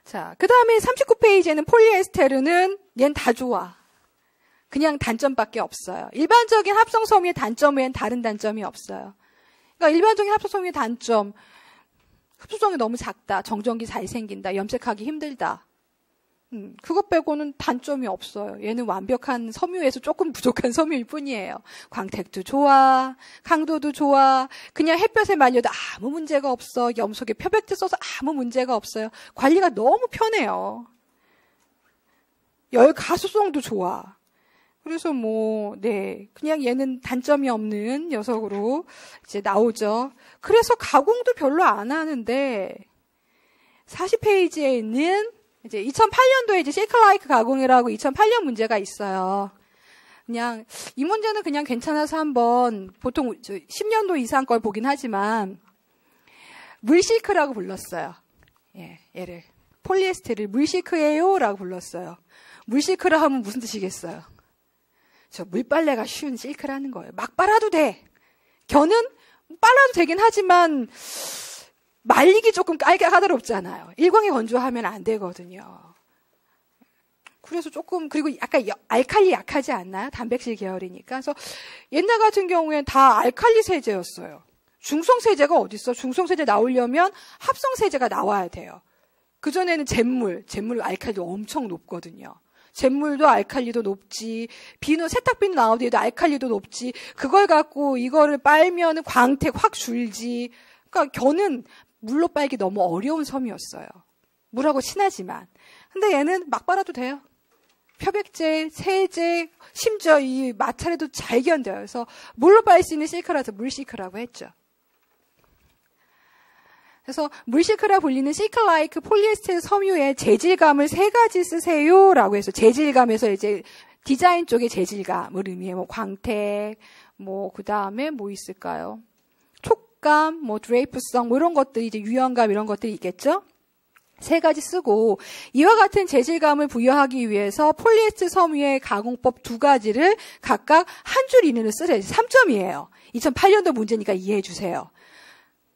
자, 그 다음에 39페이지에는 폴리에스테르는 얘는 다 좋아. 그냥 단점밖에 없어요. 일반적인 합성 섬유의 단점 외엔 다른 단점이 없어요. 그러니까 일반적인 합성 섬유의 단점, 흡수성이 너무 작다, 정전기 잘 생긴다, 염색하기 힘들다. 그것 빼고는 단점이 없어요. 얘는 완벽한 섬유에서 조금 부족한 섬유일 뿐이에요. 광택도 좋아, 강도도 좋아, 그냥 햇볕에 말려도 아무 문제가 없어, 염소계 표백제 써서 아무 문제가 없어요. 관리가 너무 편해요. 열 가수성도 좋아. 그래서 그냥 얘는 단점이 없는 녀석으로 이제 나오죠. 그래서 가공도 별로 안 하는데, 40페이지에 있는 이제 2008년도에 이제 실크라이크 가공이라고 2008년 문제가 있어요. 그냥, 이 문제는 그냥 괜찮아서 한번, 보통 10년도 이상 걸 보긴 하지만, 물실크라고 불렀어요. 예, 얘를. 폴리에스테르를 물실크예요 라고 불렀어요. 물실크라 하면 무슨 뜻이겠어요? 저 물빨래가 쉬운 실크라는 거예요. 막 빨아도 돼. 겨는 빨아도 되긴 하지만 말리기 조금 까다롭잖아요. 일광에 건조하면 안 되거든요. 그래서 조금, 그리고 약간 알칼리 약하지 않나요? 단백질 계열이니까. 그래서 옛날 같은 경우엔 다 알칼리 세제였어요. 중성 세제가 어디 있어? 중성 세제 나오려면 합성 세제가 나와야 돼요. 그전에는 잿물 알칼리도 엄청 높거든요. 잿물도 알칼리도 높지, 비누, 세탁비누 나오더라도 알칼리도 높지, 그걸 갖고 이거를 빨면 광택 확 줄지. 그러니까 겨는 물로 빨기 너무 어려운 섬이었어요. 물하고 친하지만. 근데 얘는 막 빨아도 돼요. 표백제, 세제, 심지어 이 마찰에도 잘 견뎌요. 그래서 물로 빨 수 있는 실크라서 물실크라고 했죠. 그래서 물실크라 불리는 실크라이크 폴리에스테르 섬유의 재질감을 3가지 쓰세요라고 해서 재질감에서 이제 디자인 쪽의 재질감을 의미해요. 광택, 그 다음에 있을까요? 촉감, 드레이프성, 이런 것들이 이제 유연감 이런 것들이 있겠죠? 3가지 쓰고 이와 같은 재질감을 부여하기 위해서 폴리에스테르 섬유의 가공법 2가지를 각각 한 줄 이내로 쓰래요. 3점이에요. 2008년도 문제니까 이해해 주세요.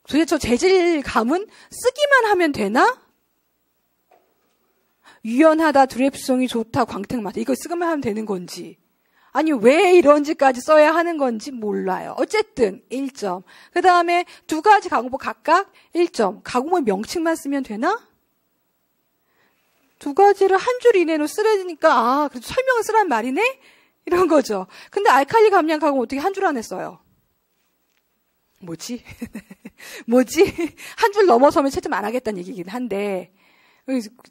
도대체 저 재질감은 쓰기만 하면 되나? 유연하다, 드랩성이 좋다, 광택 많다. 이거 쓰기만 하면 되는 건지. 아니, 왜 이런지까지 써야 하는 건지 몰라요. 어쨌든 1점. 그 다음에 2가지 가공법 각각 1점. 가공법 명칭만 쓰면 되나? 2가지를 한 줄 이내로 쓰려니까, 그래도 설명을 쓰란 말이네? 이런 거죠. 근데 알칼리 감량 가공 어떻게 한 줄 안에 써요? 뭐지? 한 줄 넘어서면 채점 안 하겠다는 얘기긴 한데,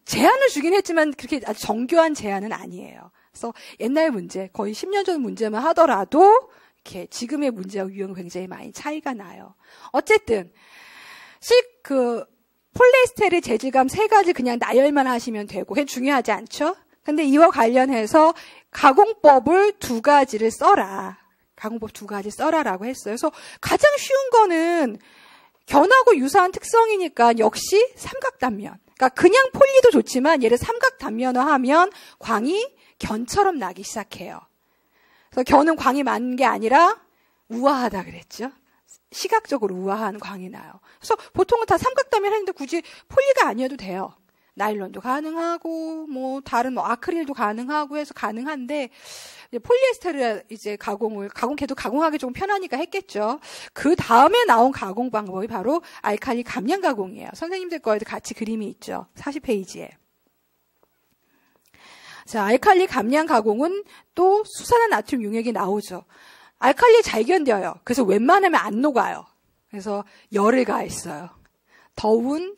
제안을 주긴 했지만 그렇게 아주 정교한 제안은 아니에요. 그래서 옛날 문제, 거의 10년 전 문제만 하더라도, 이렇게 지금의 문제와 유형은 굉장히 많이 차이가 나요. 어쨌든, 폴리에스테르 재질감 3가지 그냥 나열만 하시면 되고, 그게 중요하지 않죠? 근데 이와 관련해서 가공법을 2가지를 써라. 가공법 2가지 써라라고 했어요. 그래서 가장 쉬운 거는 견하고 유사한 특성이니까 역시 삼각단면. 그러니까 그냥 폴리도 좋지만 얘를 삼각단면화하면 광이 견처럼 나기 시작해요. 그래서 견은 광이 많은 게 아니라 우아하다 그랬죠. 시각적으로 우아한 광이 나요. 그래서 보통은 다 삼각단면 하는데 굳이 폴리가 아니어도 돼요. 나일론도 가능하고 다른 아크릴도 가능하고 해서 가능한데 폴리에스테르 이제 걔도 가공하기 좀 편하니까 했겠죠. 그 다음에 나온 가공 방법이 바로 알칼리 감량 가공이에요. 선생님들 거에도 같이 그림이 있죠. 40페이지에. 자, 알칼리 감량 가공은 또 수산화 나트륨 용액이 나오죠. 알칼리 잘 견뎌요. 그래서 웬만하면 안 녹아요. 그래서 열을 가했어요. 더운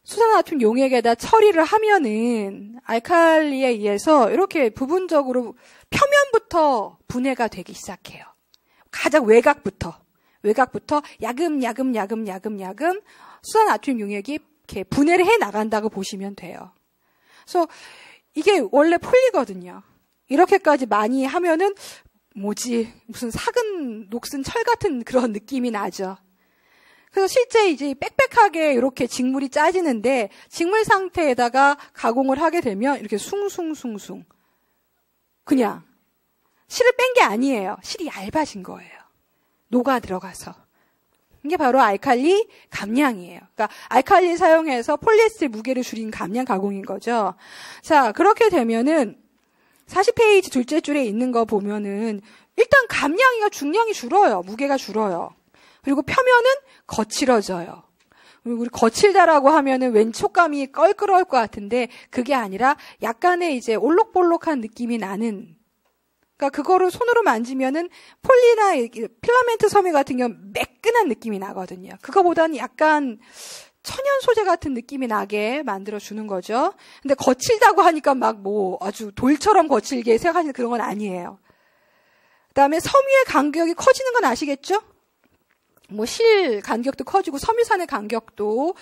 수산화나트륨 용액에다 처리를 하면은 알칼리에 의해서 이렇게 부분적으로 표면부터 분해가 되기 시작해요. 가장 외곽부터 야금야금 수산화나트륨 용액이 이렇게 분해를 해 나간다고 보시면 돼요. 그래서 이게 원래 폴리거든요. 이렇게까지 많이 하면은 무슨 삭은 녹슨 철 같은 그런 느낌이 나죠. 그래서 실제 이제 빽빽하게 이렇게 직물이 짜지는데 직물 상태에다가 가공을 하게 되면 이렇게 숭숭숭숭 그냥 실을 뺀 게 아니에요. 실이 얇아진 거예요. 녹아 들어가서. 이게 바로 알칼리 감량이에요. 그러니까 알칼리 사용해서 폴리에스테르 무게를 줄인 감량 가공인 거죠. 자, 그렇게 되면은 40페이지 둘째 줄에 있는 거 보면은 일단 감량이가 중량이 줄어요. 무게가 줄어요. 그리고 표면은 거칠어져요. 그리고 우리 거칠다라고 하면은 왠 촉감이 껄끄러울 것 같은데 그게 아니라 약간의 이제 올록볼록한 느낌이 나는, 그러니까 그거를 손으로 만지면은 폴리나 필라멘트 섬유 같은 경우는 매끈한 느낌이 나거든요. 그거보다는 약간 천연 소재 같은 느낌이 나게 만들어주는 거죠. 근데 거칠다고 하니까 막 뭐 아주 돌처럼 거칠게 생각하시는 그런 건 아니에요. 그 다음에 섬유의 간격이 커지는 건 아시겠죠? 뭐 실 간격도 커지고 섬유산의 간격도,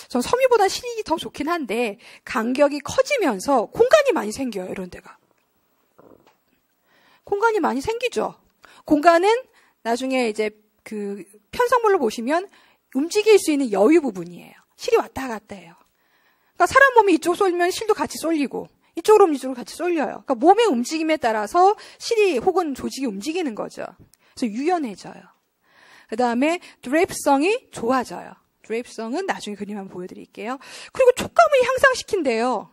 전 섬유보다 실이 더 좋긴 한데 간격이 커지면서 공간이 많이 생겨요. 이런 데가. 공간이 많이 생기죠. 공간은 나중에 이제 그 편성물로 보시면 움직일 수 있는 여유 부분이에요. 실이 왔다 갔다 해요. 그러니까 사람 몸이 이쪽 쏠리면 실도 같이 쏠리고 이쪽으로 오면 이쪽으로 같이 쏠려요. 그러니까 몸의 움직임에 따라서 실이 혹은 조직이 움직이는 거죠. 그래서 유연해져요. 그 다음에 드레이프성이 좋아져요. 드레이프성은 나중에 그림 한번 보여드릴게요. 그리고 촉감을 향상시킨대요.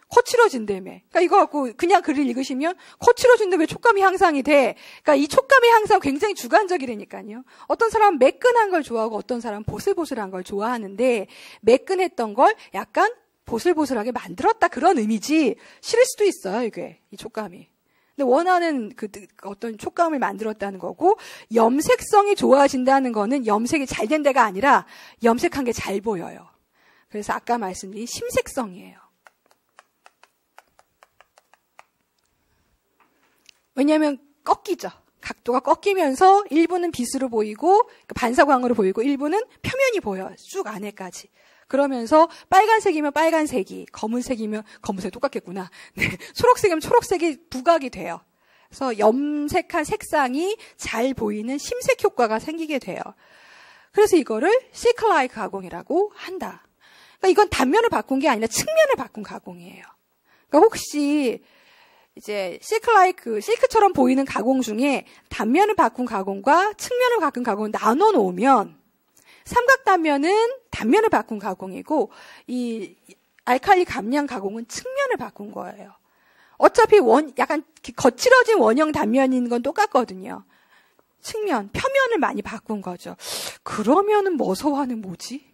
거칠어진다며. 그러니까 이거 갖고 그냥 글을 읽으시면 거칠어진데 왜 촉감이 향상이 돼? 그러니까 이 촉감의 향상 굉장히 주관적이라니까요. 어떤 사람은 매끈한 걸 좋아하고 어떤 사람은 보슬보슬한 걸 좋아하는데 매끈했던 걸 약간 보슬보슬하게 만들었다 그런 의미지 싫을 수도 있어요. 이게 이 촉감이. 근데 원하는 그 어떤 촉감을 만들었다는 거고, 염색성이 좋아진다는 거는 염색이 잘 된 데가 아니라 염색한 게 잘 보여요. 그래서 아까 말씀드린 심색성이에요. 왜냐하면 꺾이죠. 각도가 꺾이면서 일부는 빛으로 보이고 반사광으로 보이고 일부는 표면이 보여요. 쭉 안에까지. 그러면서 빨간색이면 빨간색이, 검은색이면 검은색 똑같겠구나. 네, 초록색이면 초록색이 부각이 돼요. 그래서 염색한 색상이 잘 보이는 심색 효과가 생기게 돼요. 그래서 이거를 시클라이크 가공이라고 한다. 그러니까 이건 단면을 바꾼 게 아니라 측면을 바꾼 가공이에요. 그러니까 혹시 이제 실크처럼 보이는 가공 중에 단면을 바꾼 가공과 측면을 바꾼 가공을 나눠 놓으면 삼각단면은 단면을 바꾼 가공이고 이 알칼리 감량 가공은 측면을 바꾼 거예요. 어차피 약간 거칠어진 원형 단면인 건 똑같거든요. 측면, 표면을 많이 바꾼 거죠. 그러면은 머서화는 뭐지?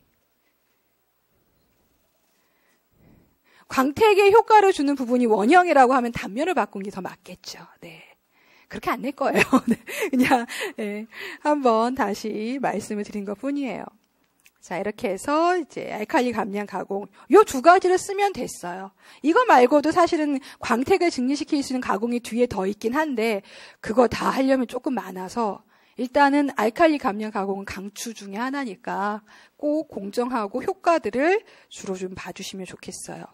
광택의 효과를 주는 부분이 원형이라고 하면 단면을 바꾼 게 더 맞겠죠. 네. 그렇게 안 낼 거예요. 그냥 네, 한번 다시 말씀을 드린 것뿐이에요. 자, 이렇게 해서 이제 알칼리 감량 가공 요 두 가지를 쓰면 됐어요. 이거 말고도 사실은 광택을 증리시킬 수 있는 가공이 뒤에 더 있긴 한데 그거 다 하려면 조금 많아서 일단은 알칼리 감량 가공은 강추 중에 하나니까 꼭 공정하고 효과들을 주로 좀 봐주시면 좋겠어요.